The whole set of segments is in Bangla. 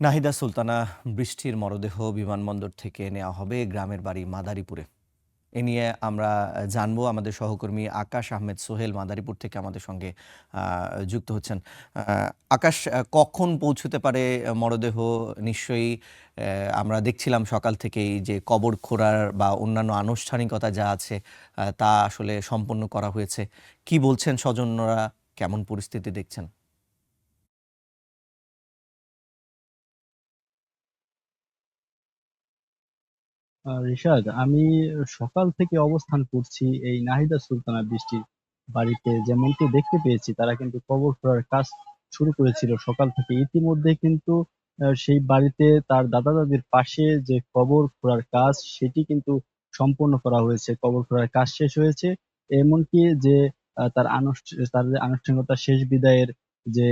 নাহিদা সুলতানা বৃষ্টির মরদেহ বিমানবন্দর থেকে নেওয়া হবে গ্রামের বাড়ি মাদারীপুরে। এ নিয়ে আমরা জানবো। আমাদের সহকর্মী আকাশ আহমেদ সোহেল মাদারীপুর থেকে আমাদের সঙ্গে যুক্ত হচ্ছেন। আকাশ, কখন পৌঁছতে পারে মরদেহ? নিশ্চয়ই আমরা দেখছিলাম সকাল থেকেই যে কবর খোঁড়ার বা অন্যান্য আনুষ্ঠানিকতা যা আছে তা আসলে সম্পন্ন করা হয়েছে। কি বলছেন স্বজনরা? কেমন পরিস্থিতি দেখছেন? রিশাদ, আমি সকাল থেকে অবস্থান করছি এই নাহিদা সুলতানা বৃষ্টির বাড়িতে। যেমনটি দেখতে পেয়েছি, তারা কিন্তু কবর খোঁড়ার কাজ শুরু করেছিল সকাল থেকে। ইতিমধ্যে কিন্তু সেই বাড়িতে তার দাদা দাদির পাশে যে কবর খোঁড়ার কাজ সেটি কিন্তু সম্পন্ন করা হয়েছে। কবর খোঁড়ার কাজ শেষ হয়েছে। এমনকি যে তার যে আনুষ্ঠানিকতা শেষ বিদায়ের যে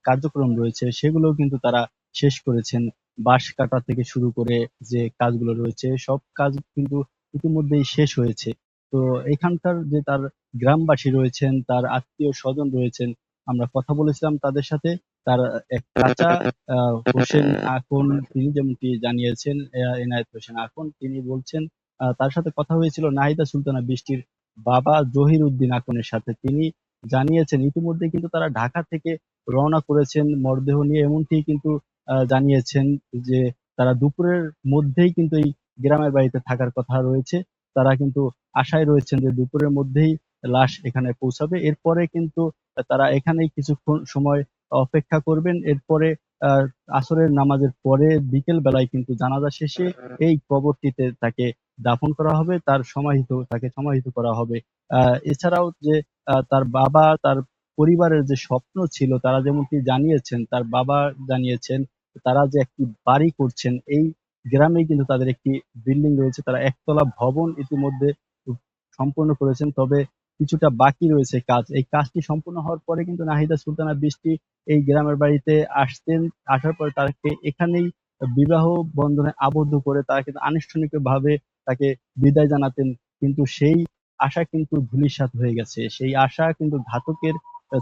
কার্যক্রম রয়েছে সেগুলোও কিন্তু তারা শেষ করেছেন। বাঁশ কাটা থেকে শুরু করে যে কাজগুলো রয়েছে সব কাজ কিন্তু ইতিমধ্যেই শেষ হয়েছে। তো এখানকার যে তার গ্রামবাসী রয়েছেন, তার আত্মীয় স্বজন রয়েছেন, আমরা কথা বলেছিলাম তাদের সাথে। তার এক চাচা হোসেন আকন, তিনি যেমনটি জানিয়েছেন, এনায়েত হোসেন আকন, তিনি বলছেন, তার সাথে কথা হয়েছিল নাহিদা সুলতানা বৃষ্টির বাবা জহির উদ্দিন আকনের সাথে। তিনি জানিয়েছেন ইতিমধ্যে কিন্তু তারা ঢাকা থেকে রওনা করেছেন মরদেহ নিয়ে। এমনটি কিন্তু জানিয়েছেন যে তারা দুপুরের মধ্যেই কিন্তু এই গ্রামের বাড়িতে থাকার কথা রয়েছে। তারা কিন্তু আশায় রয়েছেন যে দুপুরের মধ্যেই লাশ এখানে পৌঁছাবে। এরপরে কিন্তু তারা এখানেই কিছুক্ষণ সময় অপেক্ষা করবেন। এরপরে আহ আসরের নামাজের পরে বিকেল বেলায় কিন্তু জানাজা শেষে এই কবরটিতে তাকে দাফন করা হবে, তাকে সমাহিত করা হবে। এছাড়াও যে তার বাবা, তার পরিবারের যে স্বপ্ন ছিল, তারা যেমনটি জানিয়েছেন, তার বাবা জানিয়েছেন তারা যে একটি বাড়ি করছেন এই গ্রামে। কিন্তু তাদের একটি বিল্ডিং রয়েছে, তারা একতলা ভবন ইতিমধ্যে সম্পূর্ণ করেছেন। তবে কিছুটা বাকি রয়েছে কাজ। এই কাজটি সম্পূর্ণ হওয়ার পরে কিন্তু নাহিদা সুলতানা বৃষ্টি এই গ্রামের বাড়িতে আসতেন। আসার পরে তাকে এখানেই বিবাহ বন্ধনে আবদ্ধ করে তারা কিন্তু আনুষ্ঠানিকভাবে তাকে বিদায় জানাতেন। কিন্তু সেই আশা কিন্তু ধূলিসাৎ হয়ে গেছে। সেই আশা কিন্তু ঘাতকের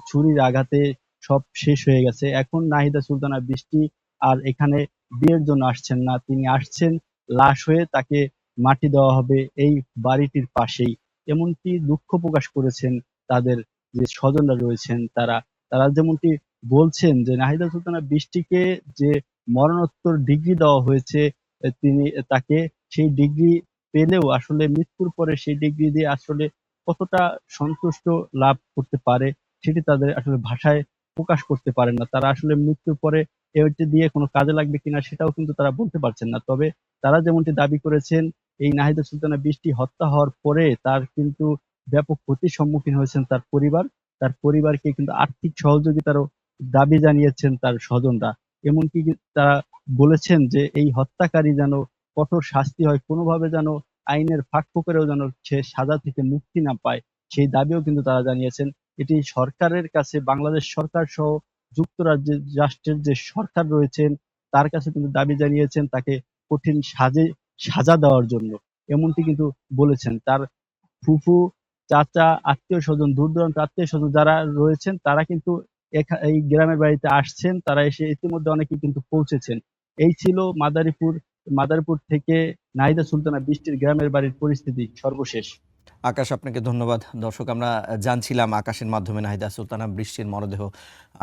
ছুরির আঘাতে সব শেষ হয়ে গেছে। এখন নাহিদা সুলতানা বৃষ্টি আর এখানে বিয়ের জন্য আসছেন না, তিনি আসছেন লাশ হয়ে। তাকে মাটি দেওয়া হবে এই বাড়িটির পাশেই। এমনটি দুঃখ প্রকাশ করেছেন তাদের যে স্বজনরা রয়েছেন তারা। তারা যেমনটি বলছেন যে নাহিদা সুলতানা বৃষ্টিকে যে মরণোত্তর ডিগ্রি দেওয়া হয়েছে, তিনি তাকে সেই ডিগ্রি পেলেও আসলে মৃত্যুর পরে সেই ডিগ্রি দিয়ে আসলে কতটা সন্তুষ্ট লাভ করতে পারে সেটি তাদের আসলে ভাষায় প্রকাশ করতে পারেন না। তারা আসলে মৃত্যুর পরে এটি দিয়ে কোনো কাজে লাগবে কিনা সেটাও কিন্তু তারা বলতে পারছেন না। তবে তারা যেমনটি দাবি করেছেন, এই নাহিদা সুলতানা বৃষ্টি হত্যা হওয়ার পরে তার কিন্তু ব্যাপক ক্ষতির সম্মুখীন হয়েছেন তার পরিবার। তার পরিবারকে কিন্তু আর্থিক সহযোগিতারও দাবি জানিয়েছেন তার স্বজনরা। এমনকি তারা বলেছেন যে এই হত্যাকারী যেন কঠোর শাস্তি হয়, কোনোভাবে যেন আইনের ফাঁক ফোকরেও যেন সে সাজা থেকে মুক্তি না পায়, সেই দাবিও কিন্তু তারা জানিয়েছেন। এটি সরকারের কাছে, বাংলাদেশ সরকার সহ যুক্তরাজ্যের রাষ্ট্রের যে সরকার রয়েছেন তার কাছে কিন্তু দাবি জানিয়েছেন তাকে কঠিন সাজা দেওয়ার জন্য। এমনটি কিন্তু বলেছেন তার ফুফু, চাচা, আত্মীয় স্বজন, দূর দূরান্ত আত্মীয় স্বজন যারা রয়েছেন তারা কিন্তু এই গ্রামের বাড়িতে আসছেন। তারা এসে ইতিমধ্যে অনেকেই কিন্তু পৌঁছেছেন। এই ছিল মাদারীপুর থেকে নাহিদা সুলতানা বৃষ্টির গ্রামের বাড়ির পরিস্থিতি সর্বশেষ। আকাশ, আপনাকে ধন্যবাদ। দর্শক, আমরা জানছিলাম আকাশের মাধ্যমে নাহিদা সুলতানা বৃষ্টির মরদেহ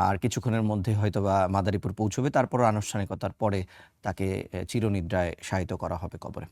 আর কিছুক্ষণের মধ্যে হয়তোবা মাদারীপুর পৌঁছবে। তারপরও আনুষ্ঠানিকতার পরে তাকে চিরনিদ্রায় শায়িত করা হবে কবরে।